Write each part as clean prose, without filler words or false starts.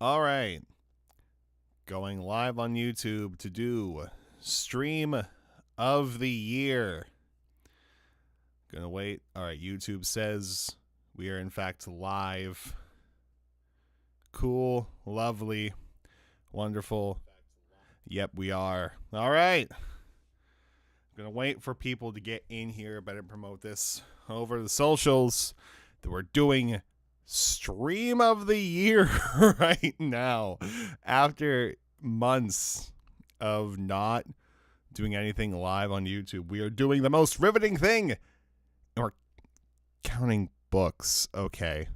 All right. Going live on YouTube to do stream of the year. Gonna wait. All right. YouTube says we are in fact live. Cool. Lovely. Wonderful. Yep, we are. All right. Gonna wait for people to get in here. Better promote this over the socials that we're doing stream of the year right now after months of not doing anything live on YouTube. We are doing the most riveting thing, and we're counting books. Okay.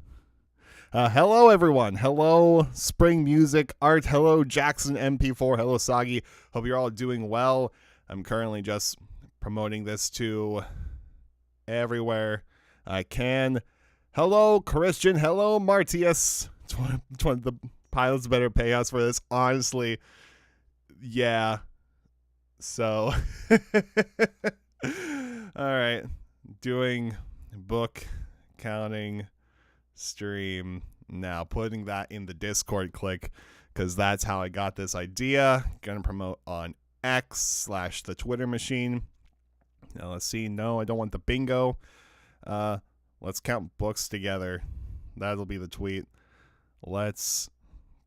Hello everyone. Hello Spring Music Art. Hello Jackson MP4. Hello Sagi. Hope you're all doing well. I'm currently just promoting this to everywhere I can. Hello, Christian. Hello, Martius. The pilots better pay us for this. Honestly, yeah. So, all right. Doing book counting stream now. Putting that in the Discord click because that's how I got this idea. Gonna promote on X/the Twitter machine. Now, let's see. No, I don't want the bingo. Let's count books together. That'll be the tweet. Let's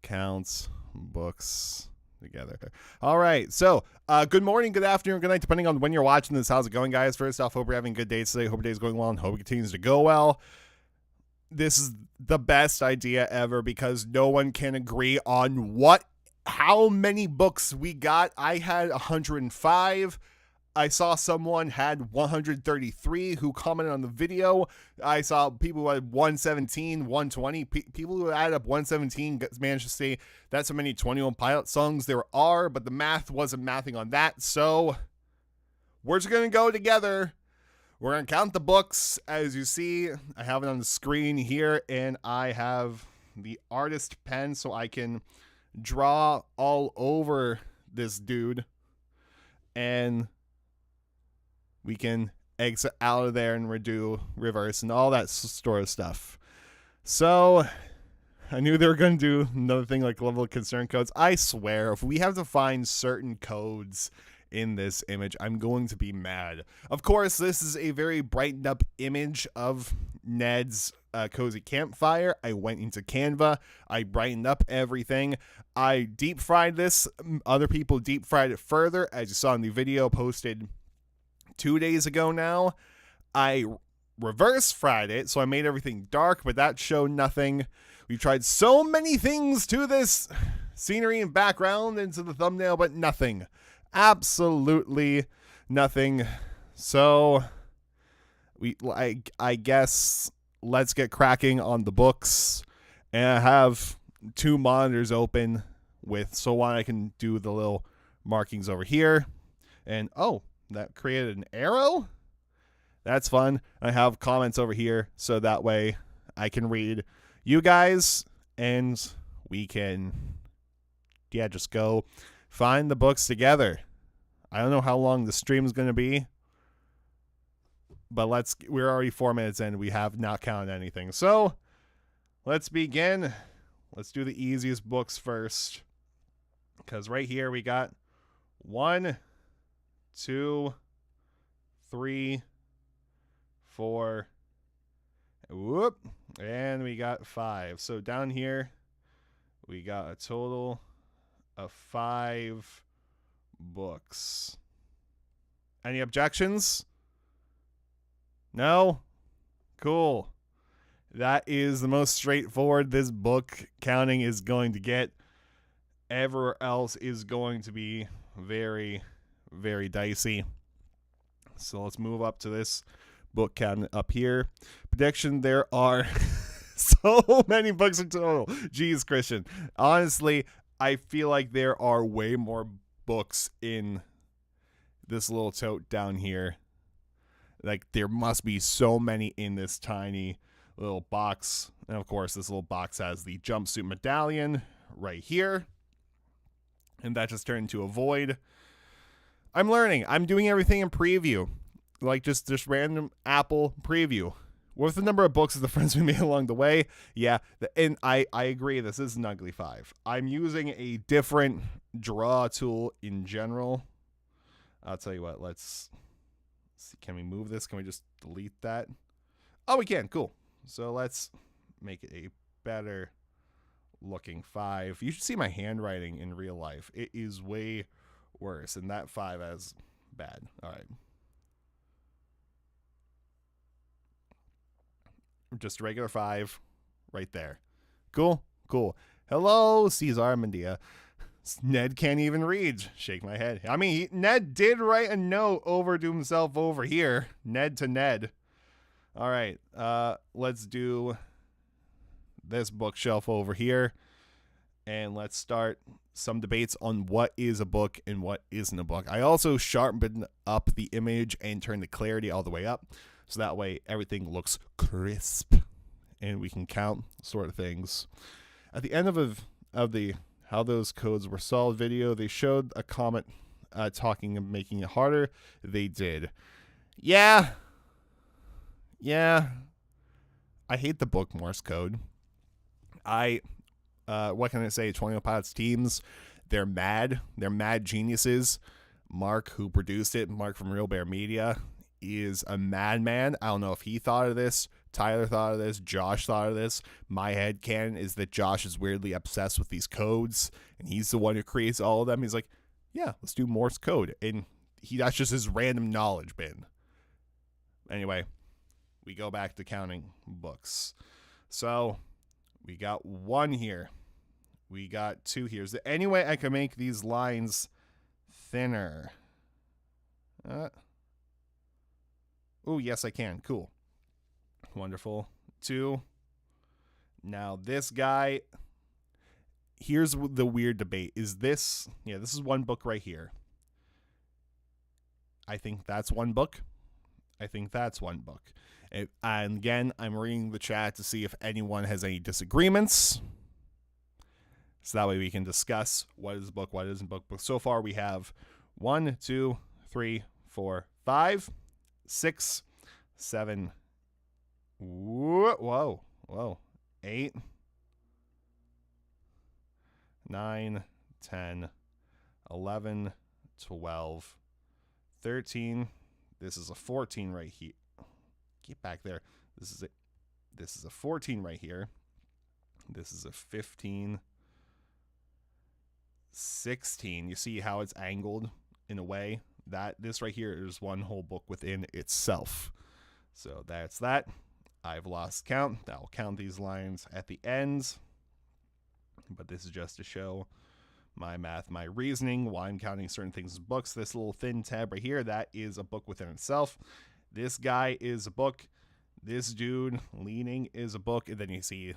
count books together. All right. So, good morning, good afternoon, good night, depending on when you're watching this. How's it going, guys? First off, hope you're having a good day today. Hope your day's going well and hope it continues to go well. This is the best idea ever because no one can agree on how many books we got. I had 105. I saw someone had 133 who commented on the video. I saw people who had 117, 120. People who added up 117 managed to say that's how many 21 Pilot songs there are, but the math wasn't mathing on that. So we're just going to go together. We're going to count the books. As you see, I have it on the screen here, and I have the artist pen so I can draw all over this dude. And we can exit out of there and redo reverse and all that sort of stuff. So I knew they were going to do another thing like level of concern codes. I swear, if we have to find certain codes in this image, I'm going to be mad. Of course, this is a very brightened up image of Ned's cozy campfire. I went into Canva. I brightened up everything. I deep fried this. Other people deep fried it further, as you saw in the video posted 2 days ago now. I reverse fried it, so I made everything dark, but that showed nothing. We tried so many things to this scenery and background into the thumbnail, but nothing. Absolutely nothing. So I guess let's get cracking on the books. And I have two monitors open so one I can do the little markings over here. And that created an arrow? That's fun. I have comments over here, so that way I can read you guys, and we can, just go find the books together. I don't know how long the stream is going to be, but we're already 4 minutes in. We have not counted anything. So let's begin. Let's do the easiest books first, because right here we got 1, 2, 3, 4, and we got 5. So down here, we got a total of 5 books. Any objections? No? Cool. That is the most straightforward this book counting is going to get. Everywhere else is going to be very, very dicey. So let's move up to this book cabinet up here. Prediction, there are so many books in total. Jeez, Christian. Honestly, I feel like there are way more books in this little tote down here. Like, there must be so many in this tiny little box. And of course, this little box has the jumpsuit medallion right here. And that just turned into a void. I'm learning. I'm doing everything in preview. Like just random Apple preview. With the number of books of the friends we made along the way, yeah, and I agree, this is an ugly 5. I'm using a different draw tool in general. I'll tell you what, let's see, can we move this? Can we just delete that? Oh, we can, cool. So let's make it a better looking 5. You should see my handwriting in real life. It is way worse, and that 5 is bad. All right. Just a regular 5 right there. Cool. Hello, Cesar Mendia. Ned can't even read. Shake my head. I mean, Ned did write a note over to himself over here. Ned to Ned. All right. Let's do this bookshelf over here. And let's start some debates on what is a book and what isn't a book. I also sharpened up the image and turned the clarity all the way up. So that way everything looks crisp and we can count sort of things. At the end of the How Those Codes Were Solved video, they showed a comment talking and making it harder. They did. Yeah. I hate the book Morse code. What can I say? 21 Pilots teams, they're mad. They're mad geniuses. Mark, who produced it, Mark from Real Bear Media, is a madman. I don't know if he thought of this. Tyler thought of this. Josh thought of this. My headcanon is that Josh is weirdly obsessed with these codes, and he's the one who creates all of them. He's like, yeah, let's do Morse code. And that's just his random knowledge bin. Anyway, we go back to counting books. So we got 1 here. We got 2 here. Is there any way I can make these lines thinner? Oh, yes, I can. Cool. Wonderful. 2. Now, this guy, here's the weird debate. Is this, this is 1 book right here. I think that's 1 book. I think that's 1 book. And again, I'm reading the chat to see if anyone has any disagreements. So that way we can discuss what is a book, what isn't a book. But so far we have 1, 2, 3, 4, 5, 6, 7. Whoa. 8, 9, 10, 11, 12, 13. This is a 14 right here. Get back there. This is a 14 right here. This is a 15. 16. You see how it's angled in a way? This right here is 1 whole book within itself. So that's that. I've lost count. I'll count these lines at the ends. But this is just to show my math, my reasoning, why I'm counting certain things as books. This little thin tab right here, that is a book within itself. This guy is a book. This dude leaning is a book. And then you see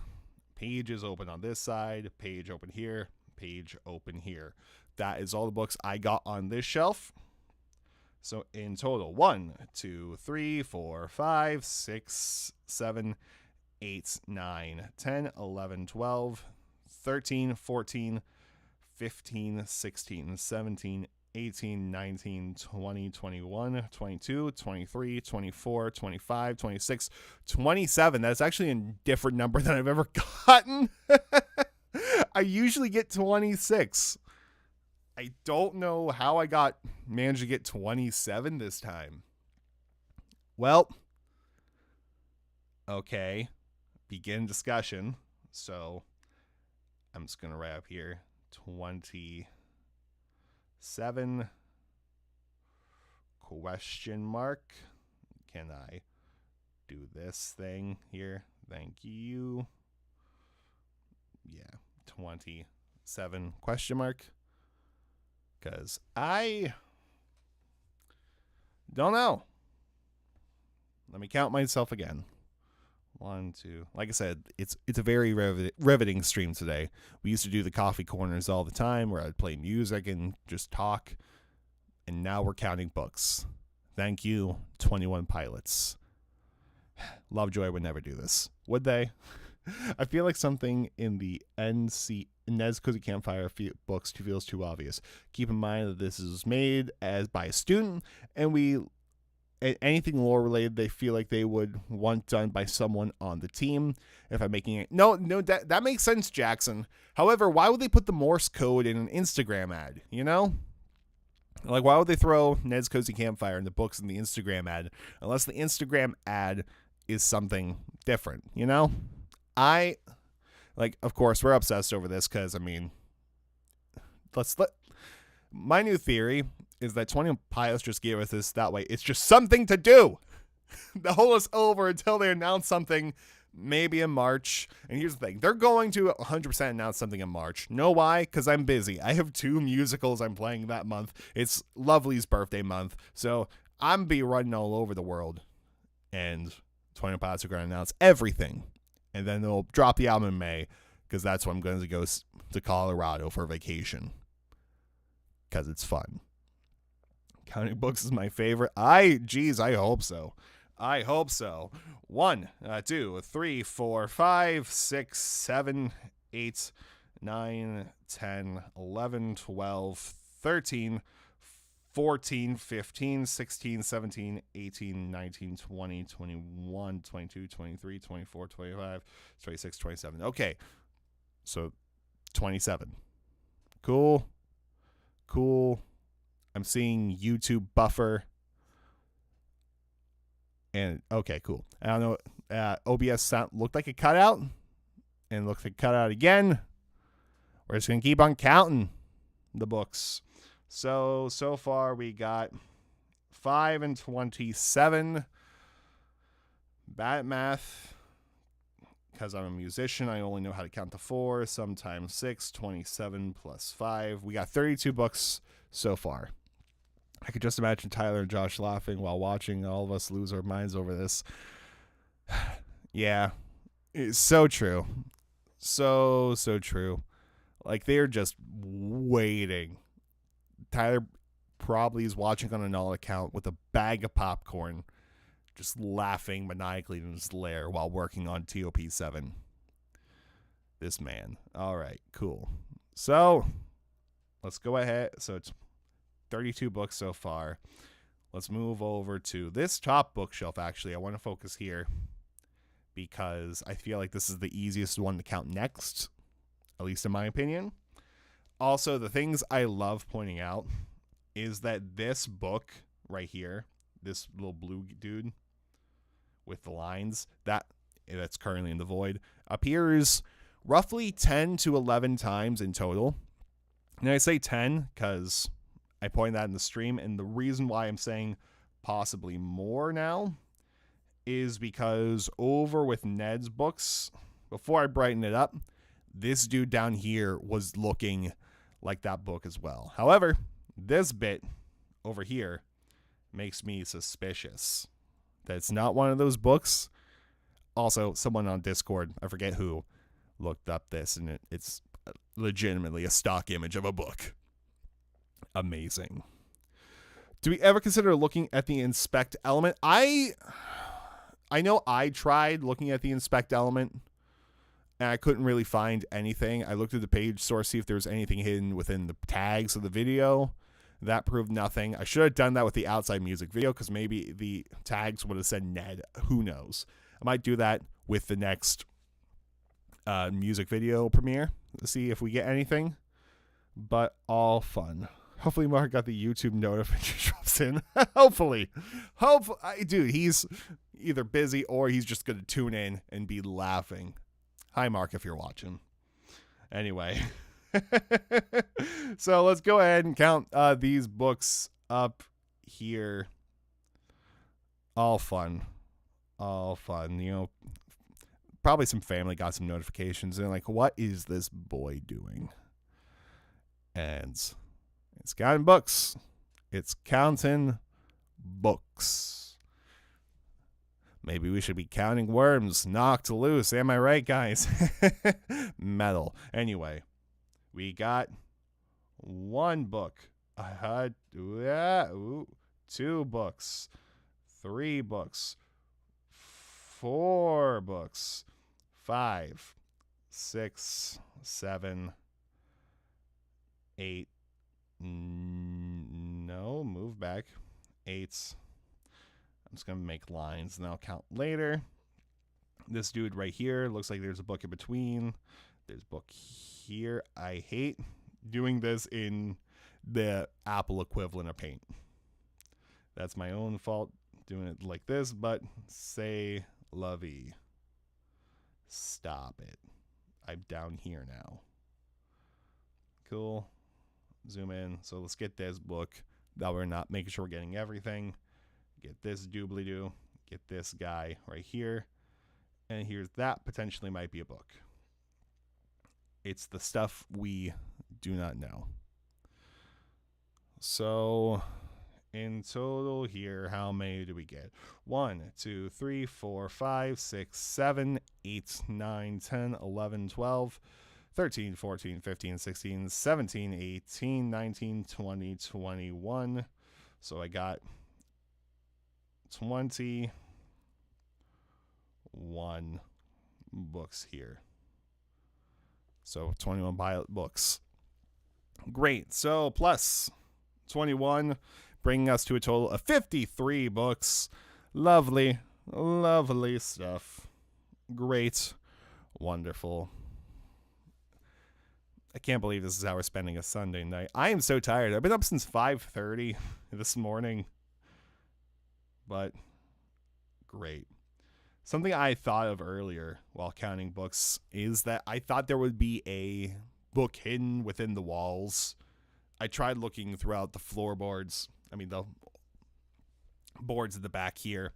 pages open on this side, page open here, page open here. That is all the books I got on this shelf. So in total, 1, 2, 3, 4, 5, 6, 7, 8, 9, 10, 11, 12, 13, 14, 15, 16, 17, 18, 19, 20, 21, 22, 23, 24, 25, 26, 27. That's actually a different number than I've ever gotten. I usually get 26. I don't know how I managed to get 27 this time. Well, okay. Begin discussion. So I'm just going to write up here 27 question mark. Can I do this thing here? Thank you. Yeah, 27 question mark. Because I don't know. Let me count myself again. 1, 2. Like I said, it's a very riveting stream today. We used to do the coffee corners all the time where I'd play music and just talk. And now we're counting books. Thank you, 21 Pilots. Lovejoy would never do this, would they? I feel like something in the Ned's Cozy Campfire books feels too obvious. Keep in mind that this is made by a student, and we anything lore related they feel like they would want done by someone on the team. If I'm making it, no, that makes sense, Jackson. However, why would they put the Morse code in an Instagram ad? You know, like why would they throw Ned's Cozy Campfire in the books in the Instagram ad unless the Instagram ad is something different? You know, of course, we're obsessed over this because I mean, my new theory is that 21 Pilots just gave us this that way. It's just something to do. They'll hold us over until they announce something, maybe in March. And here's the thing. They're going to 100% announce something in March. Know why? Because I'm busy. I have 2 musicals I'm playing that month. It's Lovely's birthday month. So I'm be running all over the world. And 21 Pilots are going to announce everything. And then they'll drop the album in May. Because that's when I'm going to go to Colorado for vacation. Because it's fun. Counting books is my favorite. I hope so. I hope so. 1, 2, 3, 4, 5, 6, 7, 8, 9, 10, 11, 12, 13, 14, 15, 16, 17, 18, 19, 20, 21, 22, 23, 24, 25, 26, 27. Okay. So 27. Cool. I'm seeing YouTube buffer. And okay, cool. I don't know. OBS sound looked like it cut out. And looks like it cut out again. We're just going to keep on counting the books. So far we got 5 and 27. Bad at math. Because I'm a musician, I only know how to count to 4. Sometimes 6. 27 plus 5. We got 32 books so far. I could just imagine Tyler and Josh laughing while watching all of us lose our minds over this. Yeah, it's so true. So true. Like, they're just waiting. Tyler probably is watching on an all account with a bag of popcorn, just laughing maniacally in his lair while working on TOP7. This man. All right, cool. So, let's go ahead. So, it's 32 books so far. Let's move over to this top bookshelf, actually. I want to focus here because I feel like this is the easiest one to count next, at least in my opinion. Also, the things I love pointing out is that this book right here, this little blue dude with the lines, that's currently in the void, appears roughly 10 to 11 times in total. And I say 10 because I point that in the stream, and the reason why I'm saying possibly more now is because over with Ned's books, before I brighten it up, this dude down here was looking like that book as well. However, this bit over here makes me suspicious that it's not one of those books. Also, someone on Discord, I forget who, looked up this, and it's legitimately a stock image of a book. Amazing. Do we ever consider looking at the inspect element? I know I tried looking at the inspect element, and I couldn't really find anything. I looked at the page source, see if there was anything hidden within the tags of the video. That proved nothing. I should have done that with the outside music video because maybe the tags would have said Ned. Who knows? I might do that with the next music video premiere to see if we get anything. But all fun. Hopefully Mark got the YouTube notification drops in. Hopefully. Dude, he's either busy or he's just going to tune in and be laughing. Hi, Mark, if you're watching. Anyway. So let's go ahead and count these books up here. All fun. You know, probably some family got some notifications and like, what is this boy doing? And it's counting books. It's counting books. Maybe we should be counting worms knocked loose. Am I right, guys? Metal. Anyway, we got 1 book. 2 books. 3 books. 4 books. 5, 6, 7, 8. No, move back. 8, I'm just going to make lines and I'll count later. This dude right here, looks like there's a book in between. There's a book here. I hate doing this in the Apple equivalent of Paint. That's my own fault doing it like this, but say lovey. Stop it. I'm down here now. Cool. Zoom in. So let's get this book. That we're not making sure we're getting everything. Get this doobly-doo. Get this guy right here. And here's that potentially might be a book. It's the stuff we do not know. So in total here, how many do we get? 1, 2, 3, 4, 5, 6, 7, 8, 9, 10, 11, 12, 13, 14, 15, 16, 17, 18, 19, 20, 21. So I got 21 books here. So 21 pilot books. Great. So plus 21, bringing us to a total of 53 books. Lovely, lovely stuff. Great. Wonderful. I can't believe this is how we're spending a Sunday night. I am so tired. I've been up since 5:30 this morning. But great. Something I thought of earlier while counting books is that I thought there would be a book hidden within the walls. I tried looking throughout the floorboards. The boards at the back here,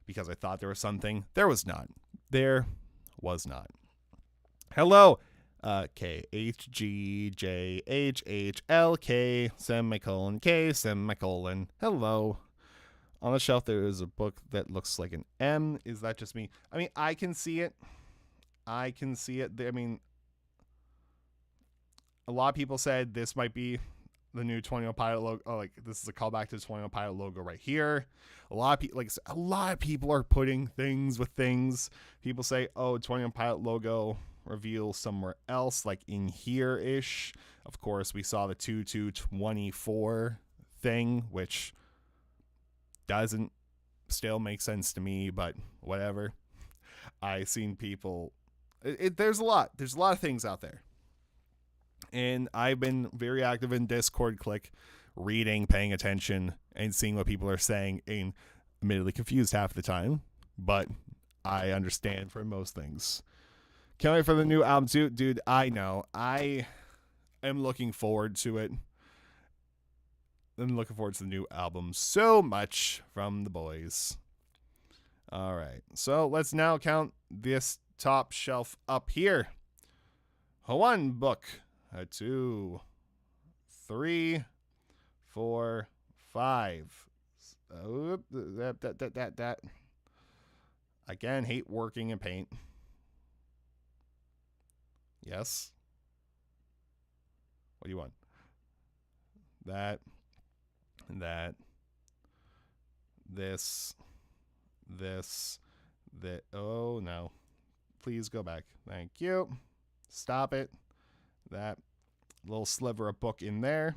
because I thought there was something. There was not. There was not. Hello, KHGJHHLK semicolon K semicolon. Hello. On the shelf, there is a book that looks like an M. Is that just me? I can see it. A lot of people said this might be the new 21 Pilot logo. Oh, like this is a callback to the 21 Pilot logo right here. A lot of people are putting things with things. People say, "Oh, 21 Pilot logo reveal somewhere else, like in here-ish." Of course, we saw the 2224 thing, which doesn't still make sense to me, but whatever. I've seen people. There's a lot of things out there. And I've been very active in Discord click, reading, paying attention, and seeing what people are saying, and admittedly confused half the time, but I understand for most things. Can't wait for the new album too. Dude, I know. I am looking forward to it. I'm looking forward to the new album so much from the boys. All right. So let's now count this top shelf up here. 1 book. 2, 3, 4, 5. That. Again, hate working in Paint. Yes. What do you want? That. This. Oh, no. Please go back. Thank you. Stop it. That little sliver of book in there.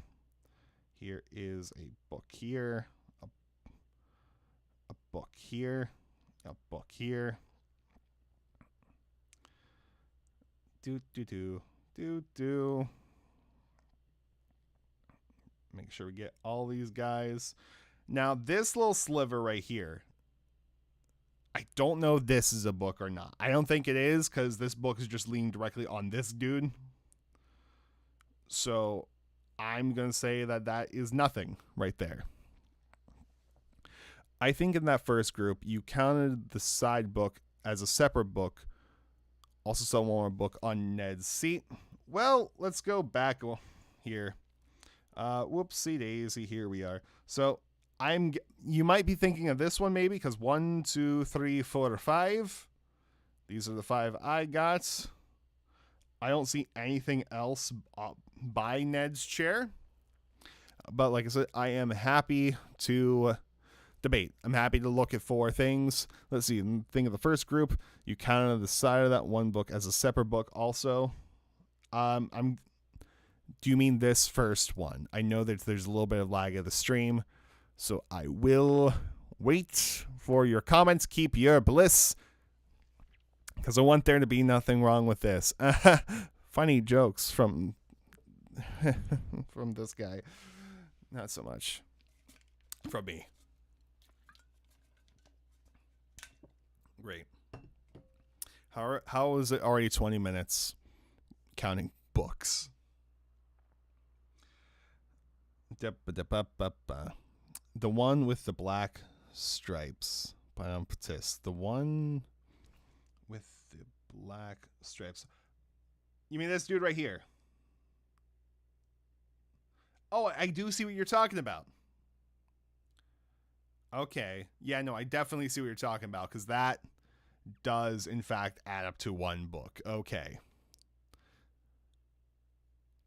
Here is a book here. A book here. A book here. Do. Make sure we get all these guys. Now, this little sliver right here, I don't know if this is a book or not. I don't think it is, because this book is just leaning directly on this dude. So I'm going to say that is nothing right there. I think in that first group, you counted the side book as a separate book. Also saw one more book on Ned's seat. Well, let's go back here. Whoopsie daisy, here we are. So you might be thinking of this one maybe, because 1, 2, 3, 4, 5. These are the 5 I got. I don't see anything else by Ned's chair. But like I said, I am happy to debate. I'm happy to look at 4 things. Let's see. Think of the first group. You counted the side of that one book as a separate book also. Do you mean this first one? I know that there's a little bit of lag of the stream, so I will wait for your comments. Keep your bliss. Because I want there to be nothing wrong with this. Funny jokes from from this guy. Not so much from me. Great. How is it already 20 minutes counting books? The one with the black stripes. The one with the black stripes. You mean this dude right here? Oh, I do see what you're talking about. Okay. Yeah, no, I definitely see what you're talking about, because that does, in fact, add up to one book. Okay.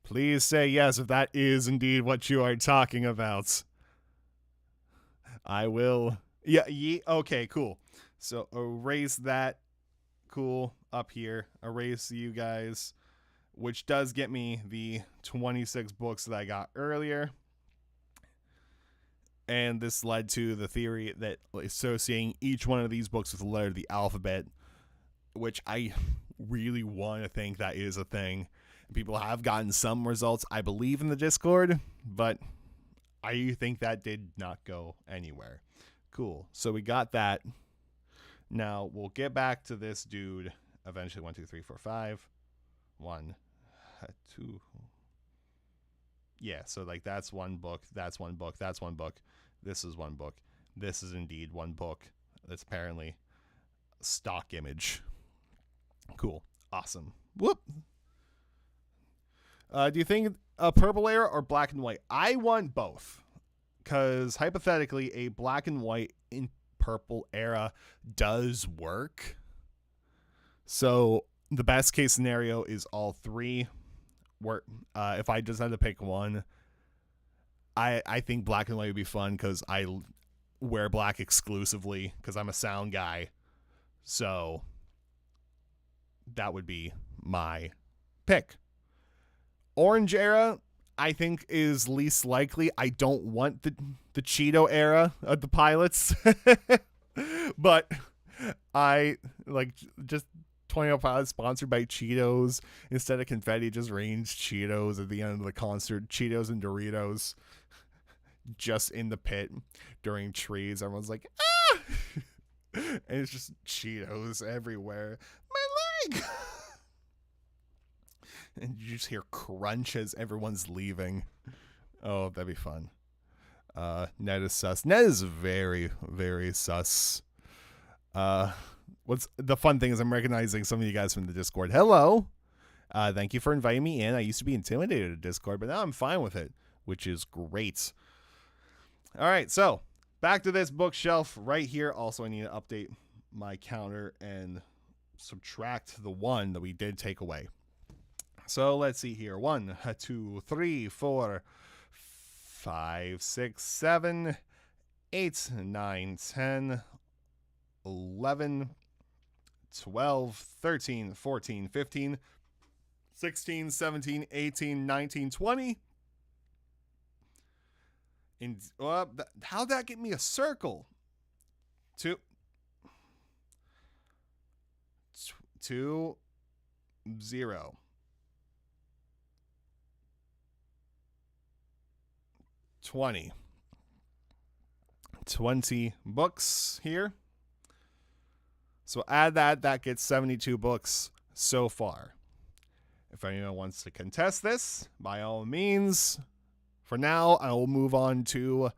Please say yes if that is indeed what you are talking about. I will. Yeah, okay, cool. So erase that. Cool. Up here. Erase you guys. Which does get me the 26 books that I got earlier. And this led to the theory that associating each one of these books with the letter of the alphabet, which I really want to think that is a thing. People have gotten some results, I believe, in the Discord, but I think that did not go anywhere. Cool. So we got that. Now we'll get back to this dude eventually. 1, 2, 3, 4, 5. 1, 2. Yeah, so like that's one book, that's one book, that's one book. This is one book. This is indeed one book. That's apparently a stock image. Cool. Awesome. Whoop. Do you think a purple era or black and white? I want both. Because hypothetically, a black and white in purple era does work. So the best case scenario is all three. Where if I just had to pick one, I think black and white would be fun because I wear black exclusively because I'm a sound guy. So that would be my pick. Orange era, I think, is least likely. I don't want the Cheeto era of the pilots. But I like just 20 Pilots sponsored by Cheetos. Instead of confetti, just rains Cheetos at the end of the concert. Cheetos and Doritos just in the pit during trees. Everyone's like, ah! And it's just Cheetos everywhere. My leg! And you just hear crunch as everyone's leaving. Oh, that'd be fun. NED is sus. NED is very, very sus. What's the fun thing is I'm recognizing some of you guys from the Discord. Hello. Thank you for inviting me in. I used to be intimidated at Discord, but now I'm fine with it, which is great. All right, so back to this bookshelf right here. Also, I need to update my counter and subtract the one that we did take away. So let's see here. 1, 2, 3, 4, 5, 6, 7, 8, 9, 10, 11, 12, 13, 14, 15, 16, 17, 18, 19, 20. And how'd that get me a circle? 2, 0. 20 books here. So add that gets 72 books so far. If anyone wants to contest this, by all means. For now, I will move on to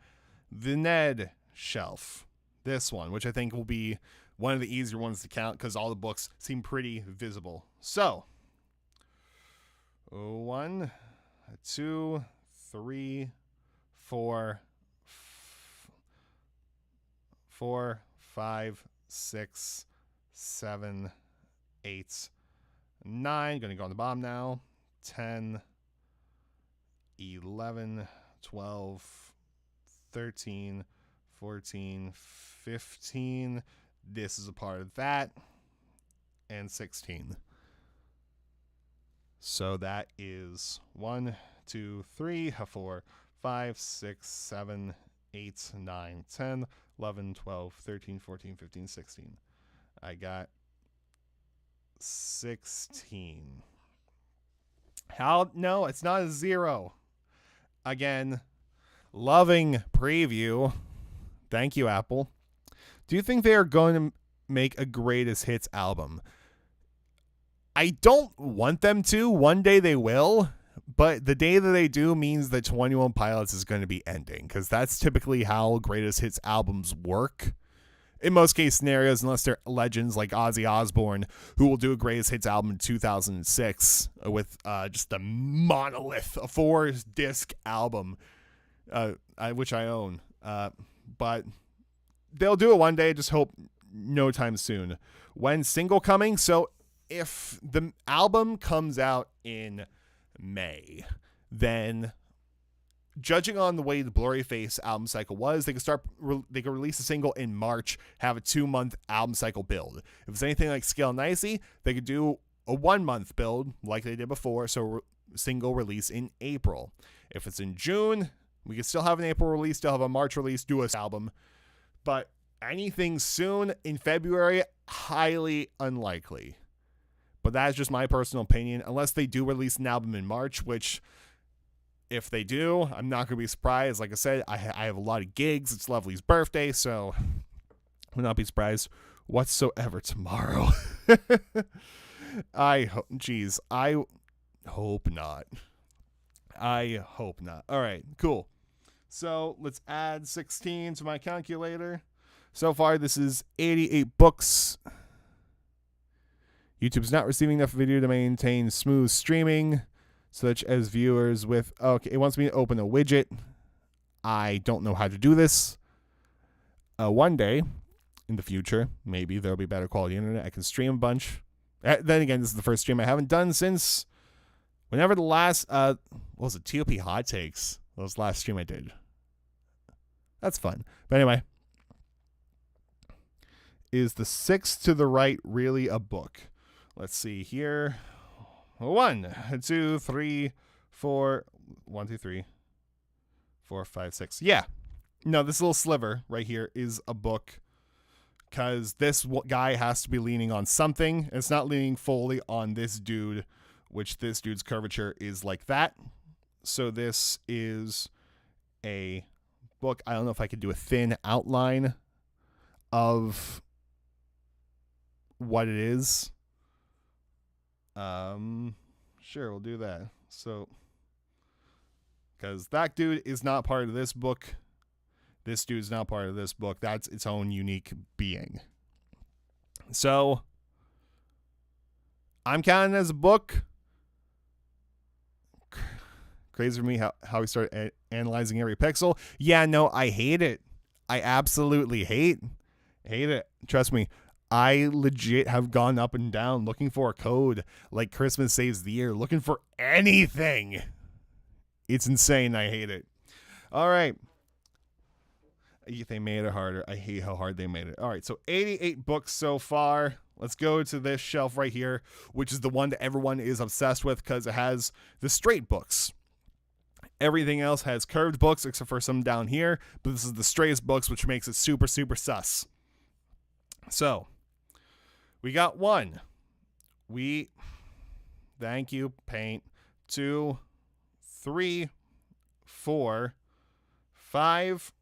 the NED shelf. This one, which I think will be one of the easier ones to count because all the books seem pretty visible. So, 1, 2, 3, 4, 5, 6, 7, 8, 9. Going to go on the bottom now. 10, 11, 12, 13, 14, 15. This is a part of that. And 16. So that is 1, 2, 3, 4, 5, 6, 7, 8, 9, 10, 11, 12, 13, 14, 15, 16. I got 16. How? No, it's not a 0. Again, loving preview. Thank you, Apple. Do you think they are going to make a greatest hits album? I don't want them to. One day they will. But the day that they do means that 21 Pilots is going to be ending, because that's typically how greatest hits albums work. In most case scenarios, unless they're legends like Ozzy Osbourne, who will do a greatest hits album in 2006 with just a monolith, a 4-disc album, which I own. But they'll do it one day. Just hope no time soon. When single coming? So if the album comes out in May, then judging on the way the Blurry Face album cycle was, they could release a single in March, have a 2-month album cycle build. If it's anything like Scale Nicely, they could do a 1-month build like they did before, so single release in April. If it's in June, we could still have an April release, still have a March release, do a album. But anything soon in February, highly unlikely. But that's just my personal opinion, unless they do release an album in March, which, if they do, I'm not going to be surprised. Like I said, I have a lot of gigs. It's Lovely's birthday, so I will not be surprised whatsoever tomorrow. I hope not. I hope not. All right, cool. So let's add 16 to my calculator. So far, this is 88 books. YouTube's not receiving enough video to maintain smooth streaming, such as viewers with... Okay, it wants me to open a widget. I don't know how to do this. One day, in the future, maybe there'll be better quality internet. I can stream a bunch. Then again, this is the first stream I haven't done since... Whenever the last... what was it? TOP Hot Takes. That was the last stream I did. That's fun. But anyway. Is the 6 to the right really a book? Let's see here. 1, 2, 3, 4. 1, 2, 3, 4, 5, 6. Yeah. No, this little sliver right here is a book, because this guy has to be leaning on something. It's not leaning fully on this dude, which this dude's curvature is like that. So this is a book. I don't know if I could do a thin outline of what it is. Sure, we'll do that. So, because that dude is not part of this book. This dude's not part of this book. That's its own unique being. So, I'm counting as a book. Crazy for me how we start analyzing every pixel. Yeah, no, I hate it. I absolutely hate it. Trust me. I legit have gone up and down looking for a code like Christmas Saves the Year, looking for anything. It's insane. I hate it. All right. They made it harder. I hate how hard they made it. All right. So 88 books so far. Let's go to this shelf right here, which is the one that everyone is obsessed with because it has the straight books. Everything else has curved books except for some down here, but this is the straightest books, which makes it super, super sus. So, we got 1. Thank you, Paint. 2, 3, 4, 5,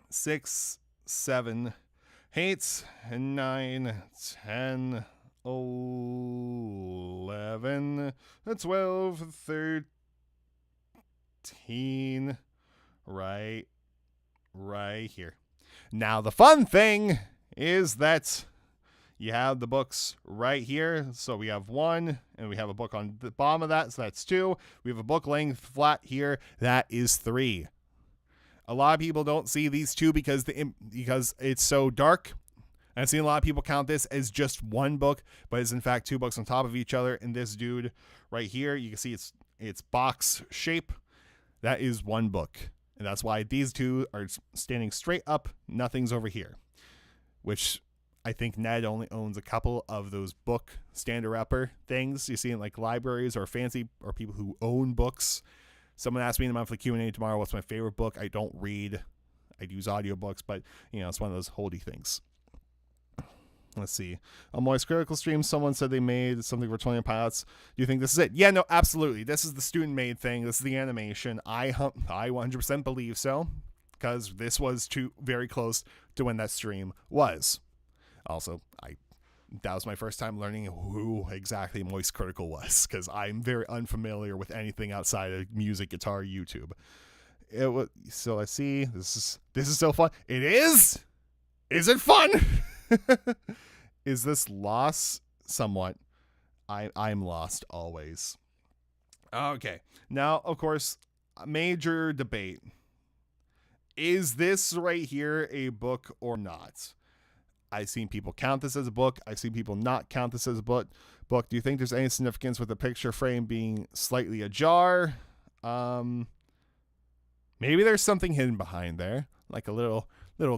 6, 7, 8, 9, 10, 11, 12, 13. Right here. Now, the fun thing is that you have the books right here. So we have 1, and we have a book on the bottom of that. So that's 2. We have a book laying flat here. That is 3. A lot of people don't see these 2 because it's so dark. I've seen a lot of people count this as just 1 book, but it's in fact 2 books on top of each other. And this dude right here, you can see it's box shape. That is 1 book. And that's why these 2 are standing straight up. Nothing's over here. Which I think NED only owns a couple of those book stand upper things you see in like libraries or fancy or people who own books. Someone asked me in the monthly Q&A tomorrow, what's my favorite book? I don't read. I'd use audiobooks, but, it's one of those holdy things. Let's see. A Moist Critical stream, someone said they made something for 20 Pilots. Do you think this is it? Yeah, no, absolutely. This is the student-made thing. This is the animation. I 100% believe so, because this was very close to when that stream was. Also, that was my first time learning who exactly Moist Critical was, because I'm very unfamiliar with anything outside of music, guitar, YouTube. So let's see. This is so fun. It is? Is it fun? Is this lost? Somewhat. I'm lost always. Okay. Now, of course, a major debate. Is this right here a book or not? I've seen people count this as a book. I've seen people not count this as a book. Do you think there's any significance with the picture frame being slightly ajar? Maybe there's something hidden behind there, like a little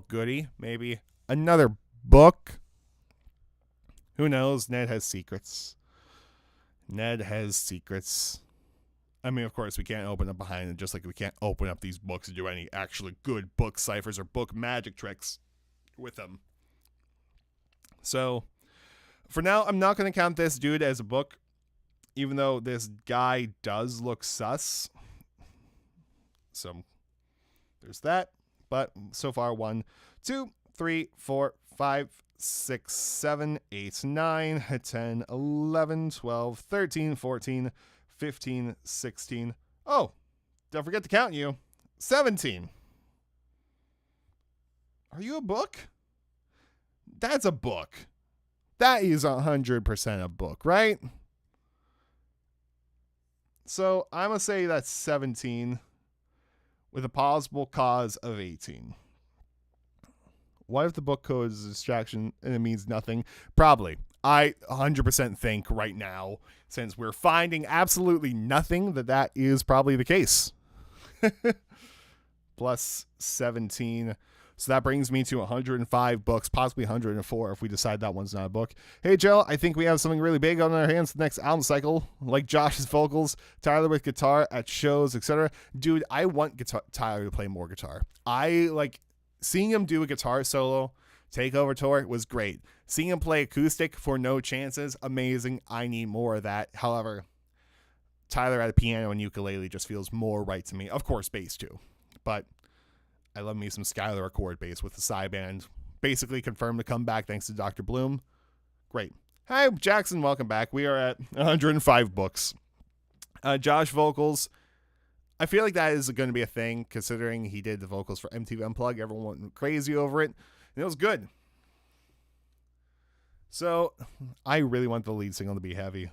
goodie. Maybe another book. Who knows? Ned has secrets. I mean, of course, we can't open up behind it, just like we can't open up these books and do any actually good book ciphers or book magic tricks with them. So, for now, I'm not going to count this dude as a book, even though this guy does look sus. So, there's that. But so far, 1, 2, 3, 4, 5, 6, 7, 8, 9, 10, 11, 12, 13, 14, 15, 16. Oh, don't forget to count you. 17. Are you a book? That's a book. That is 100% a book, right? So I'm going to say that's 17 with a possible cause of 18. What if the book code is a distraction and it means nothing? Probably. I 100% think right now, since we're finding absolutely nothing, that is probably the case. Plus 17. So that brings me to 105 books, possibly 104 if we decide that one's not a book. Hey, Jill, I think we have something really big on our hands the next album cycle, like Josh's vocals, Tyler with guitar at shows, etc. Dude, I want Tyler to play more guitar. I like seeing him do a guitar solo, Takeover Tour was great. Seeing him play acoustic for No Chances, amazing. I need more of that. However, Tyler at a piano and ukulele just feels more right to me. Of course, bass too. But I love me some Skylar chord bass with the side band. Basically confirmed to come back thanks to Dr. Bloom. Great. Hi, Jackson. Welcome back. We are at 105 books. Josh vocals. I feel like that is going to be a thing, considering he did the vocals for MTV Unplugged. Everyone went crazy over it. And it was good. So, I really want the lead single to be heavy.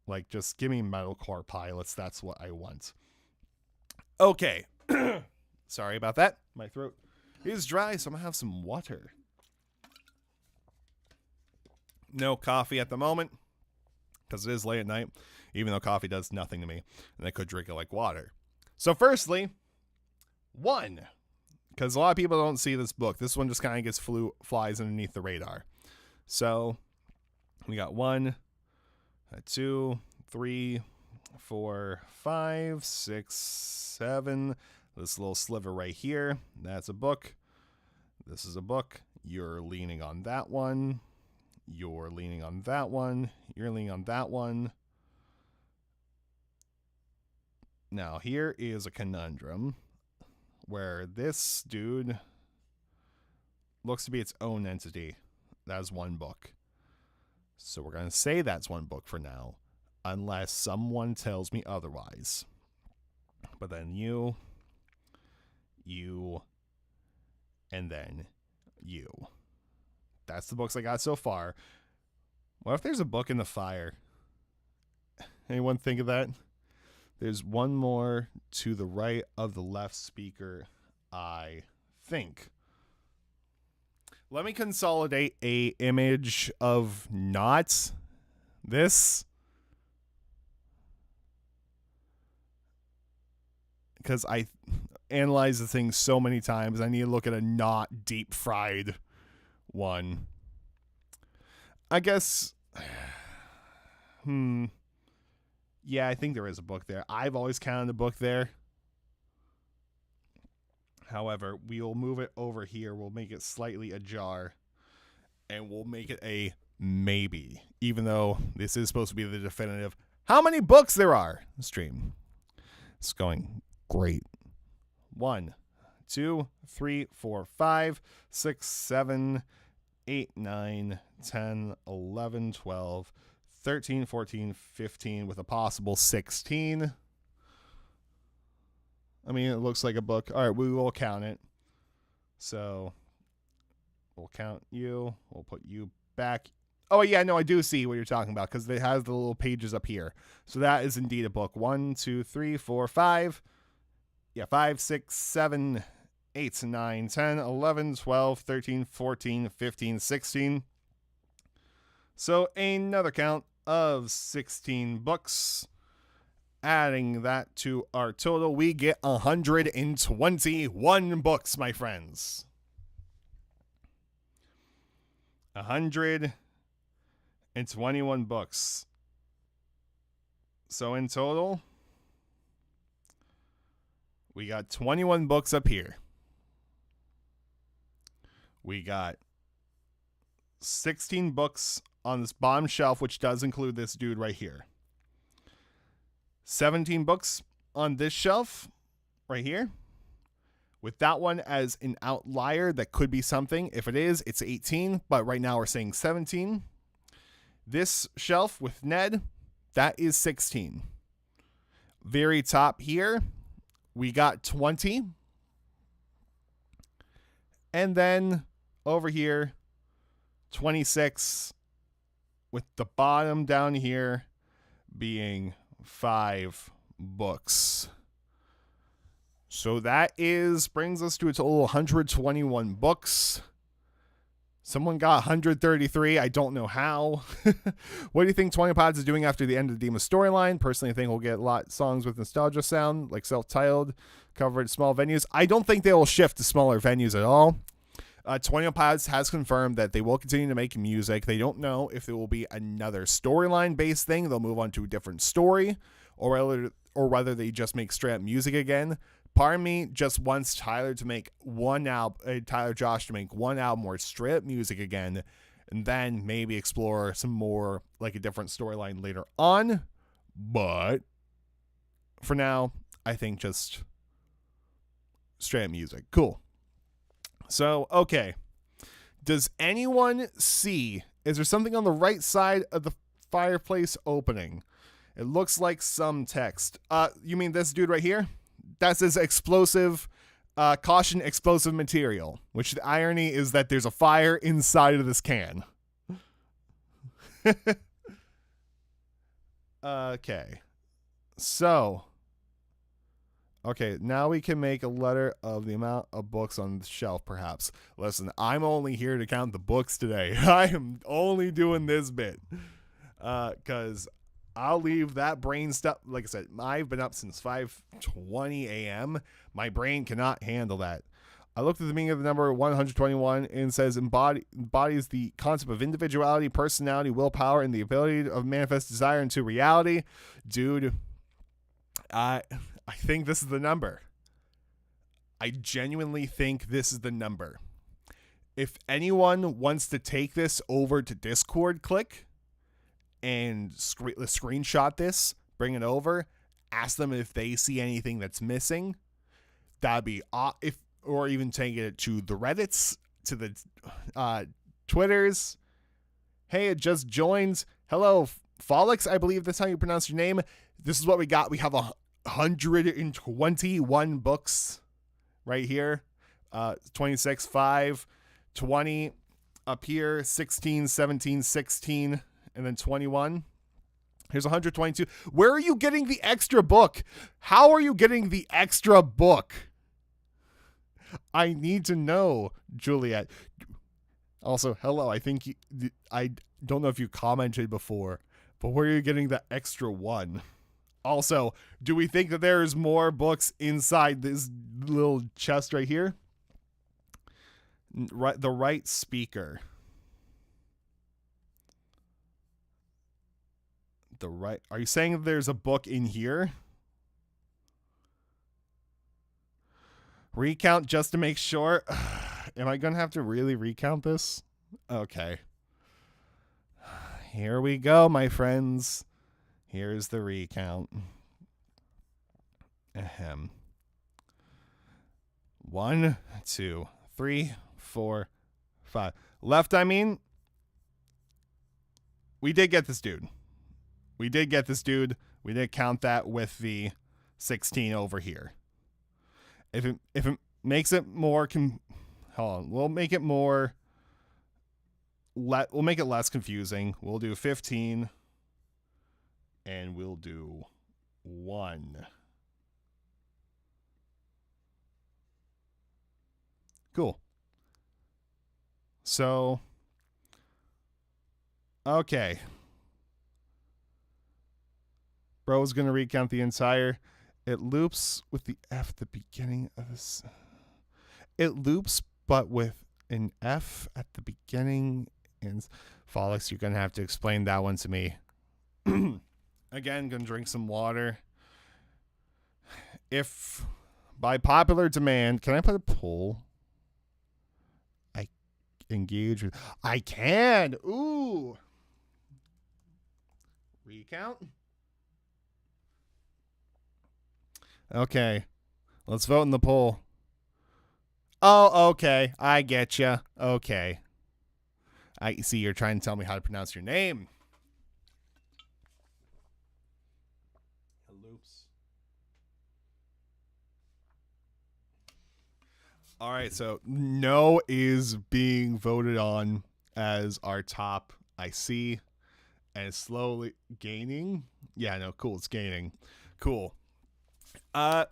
Like, just give me metalcore pilots. That's what I want. Okay. Sorry about that. My throat is dry, so I'm going to have some water. No coffee at the moment, because it is late at night, even though coffee does nothing to me, and I could drink it like water. So firstly, 1, because a lot of people don't see this book. This one just kind of gets flies underneath the radar. So we got 1, 2, 3, 4, 5, 6, 7. This little sliver right here, that's a book. This is a book. You're leaning on that one. You're leaning on that one. You're leaning on that one. Now, here is a conundrum where this dude looks to be its own entity. That's one book. So we're going to say that's one book for now, unless someone tells me otherwise. But then you, and then you. That's the books I got so far. What if there's a book in the fire? Anyone think of that? There's one more to the right of the left speaker, I think. Let me consolidate a image of not this. Because I analyze the thing so many times, I need to look at a not deep fried one. I guess, yeah, I think there is a book there. I've always counted a book there. However, we will move it over here. We'll make it slightly ajar. And we'll make it a maybe. Even though this is supposed to be the definitive how many books there are stream. It's going great. 1, 2, 3, 4, 5, 6, 7, 8, 9, 10, 11, 12, 13, 14, 15 with a possible 16. I mean, it looks like a book. All right, we will count it. So we'll count you. We'll put you back. Oh, yeah, no, I do see what you're talking about because it has the little pages up here. So that is indeed a book. 1, 2, 3, 4, 5. Yeah, 5, 6, 7, 8, 9, 10, 11, 12, 13, 14, 15, 16. So another count of 16 books. Adding that to our total, we get 121 books, my friends. 121 books. So in total, we got 21 books up here. We got 16 books on this bottom shelf, which does include this dude right here. 17 books on this shelf right here. With that one as an outlier, that could be something. If it is, it's 18, but right now we're saying 17. This shelf with Ned, that is 16. Very top here, we got 20. And then over here, 26, with the bottom down here being 5 books. So that brings us to a total of 121 books. Someone got 133. I don't know how. What do you think 20 Pods is doing after the end of the Dema storyline? Personally, I think we'll get a lot of songs with nostalgia sound, like self-titled, covered small venues. I don't think they will shift to smaller venues at all. 20 Pods has confirmed that they will continue to make music. They don't know if there will be another storyline-based thing. They'll move on to a different story, or whether they just make straight-up music again. Part of me just wants Tyler to make one album, Tyler Josh to make one album more straight-up music again, and then maybe explore some more, like a different storyline later on. But for now, I think just straight-up music. Cool. So, okay. Does anyone see, is there something on the right side of the fireplace opening? It looks like some text. You mean this dude right here? That says explosive, caution explosive material, which the irony is that there's a fire inside of this can. Okay. So, okay, now we can make a letter of the amount of books on the shelf, perhaps. Listen, I'm only here to count the books today. I am only doing this bit. Because I'll leave that brain stuff. Like I said, I've been up since 5:20 a.m. My brain cannot handle that. I looked at the meaning of the number 121 and it says embodies the concept of individuality, personality, willpower, and the ability to manifest desire into reality. Dude, I think this is the number. I genuinely think this is the number. If anyone wants to take this over to Discord, click and screenshot this, bring it over, ask them if they see anything that's missing. That'd be or even take it to the Reddits, to the Twitters. Hey, it just joined. Hello, Folix, I believe that's how you pronounce your name. This is what we got. We have 121 books right here. 26, 5, 20 up here, 16, 17, 16. And then 21. Here's 122. Where are you getting the extra book? How are you getting the extra book? I need to know, Juliet. Also, hello. I think I don't know if you commented before, but where are you getting the extra one? Also, do we think that there is more books inside this little chest right here? Right, the right speaker. Are you saying there's a book in here? Recount just to make sure. Am I going to have to really recount this? Okay. Here we go, my friends. Here's the recount. Ahem. 1, 2, 3, 4, 5. Left, I mean, we did get this dude. We did count that with the 16 over here. If it makes it more hold on, we'll make it more we'll make it less confusing. We'll do 15 and we'll do 1. Cool. So, okay. Bro's going to recount the entire. It loops with the F at the beginning of this. It loops, but with an F at the beginning. And Folix, you're going to have to explain that one to me. Again, going to drink some water. If by popular demand, can I put a poll? Engage with. I can. Ooh. Recount. Okay. Let's vote in the poll. Oh, okay. I get you. Okay. I see you're trying to tell me how to pronounce your name. Loops. All right, so no is being voted on as our top. I see, and it's slowly gaining. Yeah, no, cool. It's gaining. Cool. I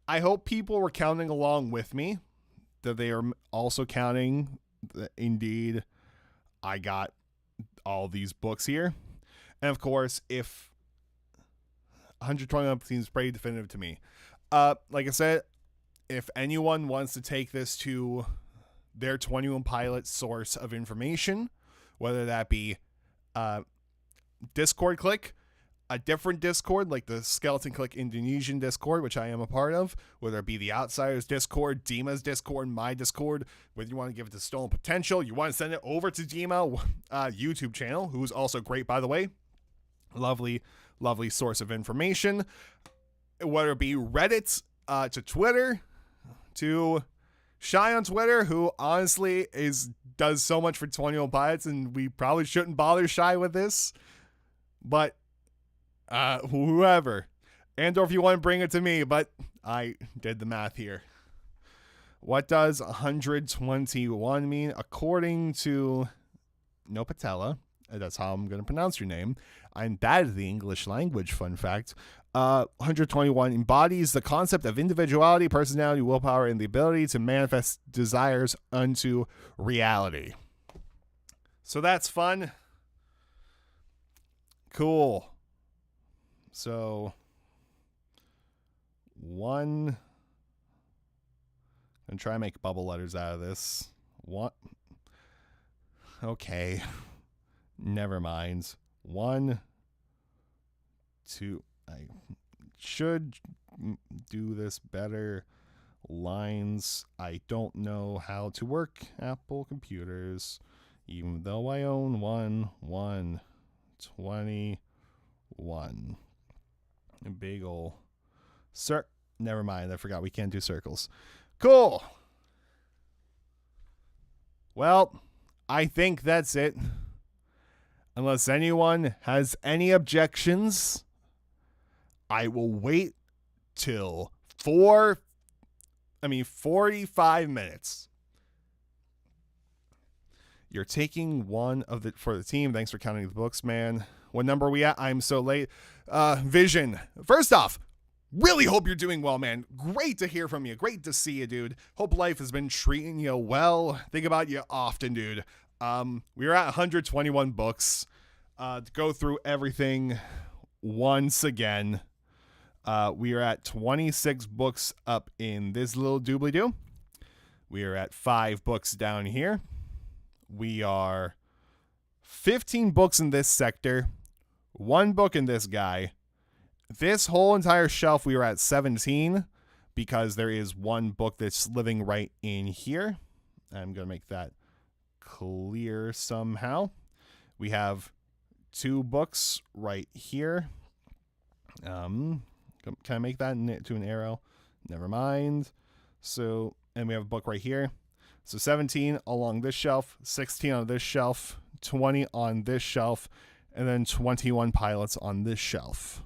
hope people were counting along with me. That they are also counting. That indeed, I got all these books here, and of course, if 121 seems pretty definitive to me. Like I said. If anyone wants to take this to their 21 Pilot source of information, whether that be Discord click, a different Discord like the Skeleton Click Indonesian Discord, which I am a part of, whether it be the Outsiders Discord, Dima's Discord, my Discord, whether you want to give it to Stolen Potential, you want to send it over to Dima YouTube channel, who's also great, by the way. Lovely, lovely source of information. Whether it be Reddit to Twitter, to Shy on Twitter, who honestly does so much for 21 Pilots, and we probably shouldn't bother Shy with this, but whoever, and or if you want to bring it to me, but I did the math here. What does 121 mean? According to No Patella, that's how I'm going to pronounce your name. I'm bad at the English language, fun fact. 121 embodies the concept of individuality, personality, willpower, and the ability to manifest desires unto reality. So that's fun. Cool. So, 1. I'm going to try and make bubble letters out of this. What? Okay. Never mind. 1, 2. I should do this better. Lines. I don't know how to work Apple computers, even though I own one. 121. A big ol' never mind. I forgot we can't do circles. Cool. Well, I think that's it. Unless anyone has any objections, I will wait till 45 minutes. You're taking one of the for the team. Thanks for counting the books, man. What number are we at? I'm so late. Vision. First off, really hope you're doing well, man. Great to hear from you. Great to see you, dude. Hope life has been treating you well. Think about you often, dude. We are at 121 books. To go through everything once again. We are at 26 books up in this little doobly-doo. We are at 5 books down here. We are 15 books in this sector. 1 book in this guy. This whole entire shelf we are at 17. because there is one book that's living right in here. I'm going to make that clear somehow. We have 2 books right here. Can I make that to an arrow? Never mind. So, and we have a book right here. So 17 along this shelf, 16 on this shelf, 20 on this shelf, and then 21 pilots on this shelf.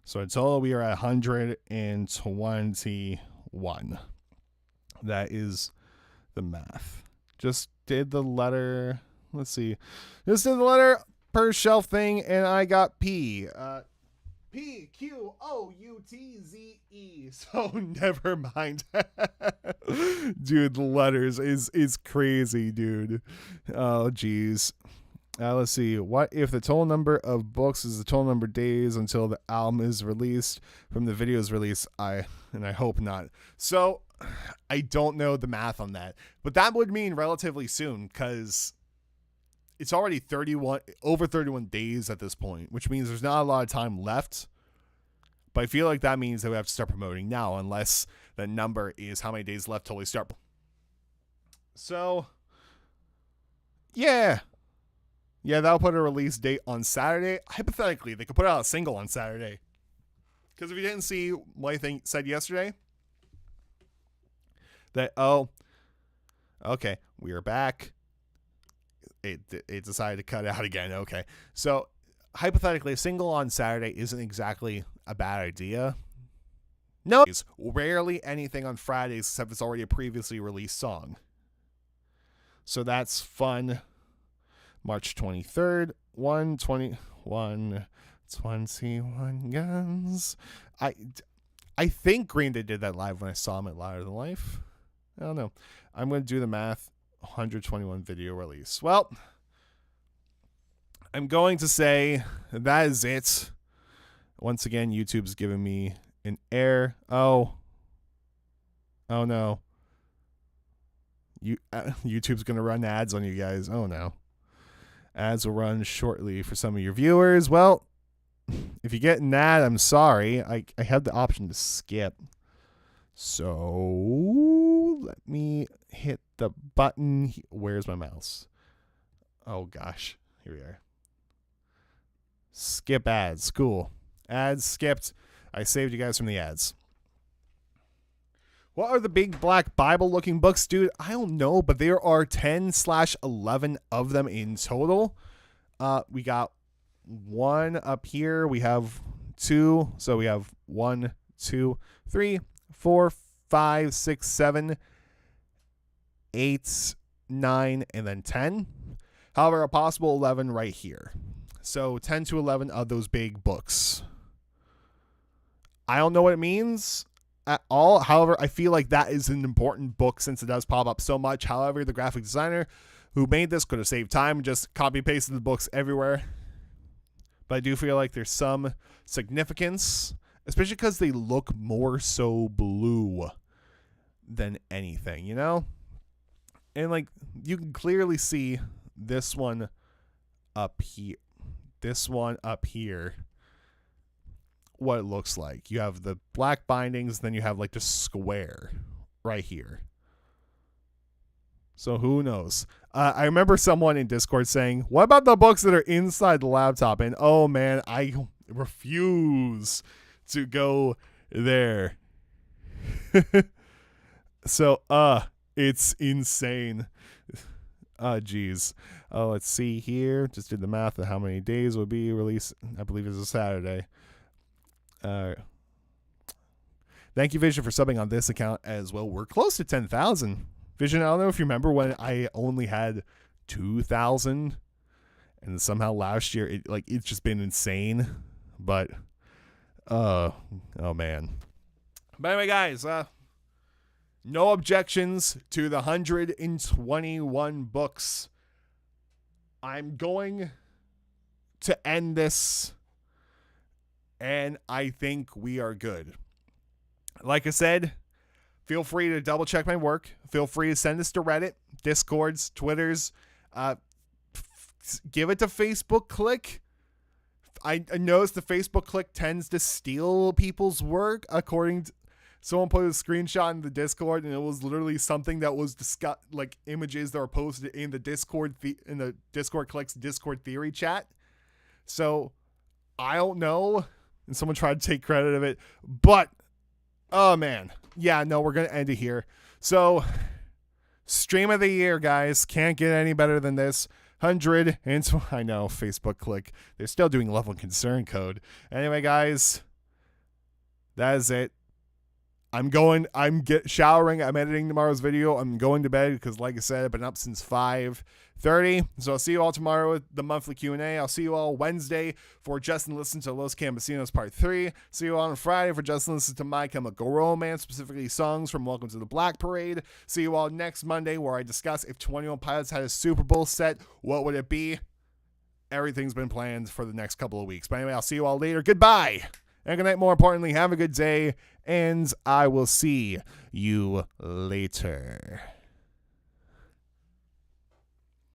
So in total, we are at 121. That is the math. Just did the letter. Let's see. Just did the letter per shelf thing, and I got P. PQOUTZE. So never mind. Dude, the letters is crazy, dude. Oh, geez. Let's see. What if the total number of books is the total number of days until the album is released from the video's release? I hope not. So I don't know the math on that, but that would mean relatively soon, because it's already over 31 days at this point, which means there's not a lot of time left. But I feel like that means that we have to start promoting now, unless the number is how many days left till we start. So, yeah, that'll put a release date on Saturday. Hypothetically, they could put out a single on Saturday. Because if you didn't see what I said yesterday, that, okay, we are back. It decided to cut out again. Okay. So hypothetically, a single on Saturday isn't exactly a bad idea. No, it's rarely anything on Fridays except it's already a previously released song. So that's fun. March 23rd, 121 guns. I think Green Day did that live when I saw him at Louder Than Life. I don't know. I'm going to do the math. 121 video release. Well, I'm going to say that is it. Once again, YouTube's giving me an error. Oh no. YouTube's going to run ads on you guys. Oh no. Ads will run shortly for some of your viewers. Well, if you get an ad, I'm sorry. I have the option to skip. So let me hit the button. Where's my mouse? Oh gosh, here we are. Skip ads. Cool. Ads skipped. I saved you guys from the ads. What are the big black Bible looking books, dude? I don't know, but there are 10/11 of them in total. We got 1 up here. We have 2. So we have 1, 2, 3, 4, 5, 6, 7, 8, 9, and then 10. However, a possible 11 right here. So 10 to 11 of those big books. I don't know what it means at all. However, I feel like that is an important book since it does pop up so much. However, the graphic designer who made this could have saved time and just copy pasted the books everywhere. But I do feel like there's some significance, especially because they look more so blue than anything, you know? And like you can clearly see this one up here. This one up here. What it looks like. You have the black bindings, then you have like the square right here. So who knows? I remember someone in Discord saying, what about the books that are inside the laptop? And oh man, I refuse to go there. So, it's insane. Geez. Let's see here. Just did the math of how many days would be released. I believe it's a Saturday. Thank you, Vision, for subbing on this account as well. We're close to 10,000. Vision, I don't know if you remember when I only had 2,000, and somehow last year it's just been insane. But oh man. But anyway, guys, no objections to the 121 books. I'm going to end this, and I think we are good. Like I said, feel free to double check my work. Feel free to send this to Reddit, Discords, Twitters. Give it to Facebook Click. I noticed the Facebook Click tends to steal people's work according to, someone put a screenshot in the Discord, and it was literally something that was like images that were posted in the Discord in the Discord Clicks Discord theory chat. So I don't know, and someone tried to take credit of it, but oh man, yeah, no, we're gonna end it here. So stream of the year, guys, can't get any better than this. 100 and I know Facebook click. They're still doing level concern code. Anyway, guys, that is it. I'm showering. I'm editing tomorrow's video. I'm going to bed because, like I said, I've been up since 5:30. So I'll see you all tomorrow with the monthly Q&A. I'll see you all Wednesday for Justin Listen to Los Campesinos Part 3. See you all on Friday for Justin Listen to My Chemical Romance, specifically songs from Welcome to the Black Parade. See you all next Monday where I discuss if 21 Pilots had a Super Bowl set, what would it be? Everything's been planned for the next couple of weeks. But anyway, I'll see you all later. Goodbye. And good night, more importantly, have a good day, and I will see you later.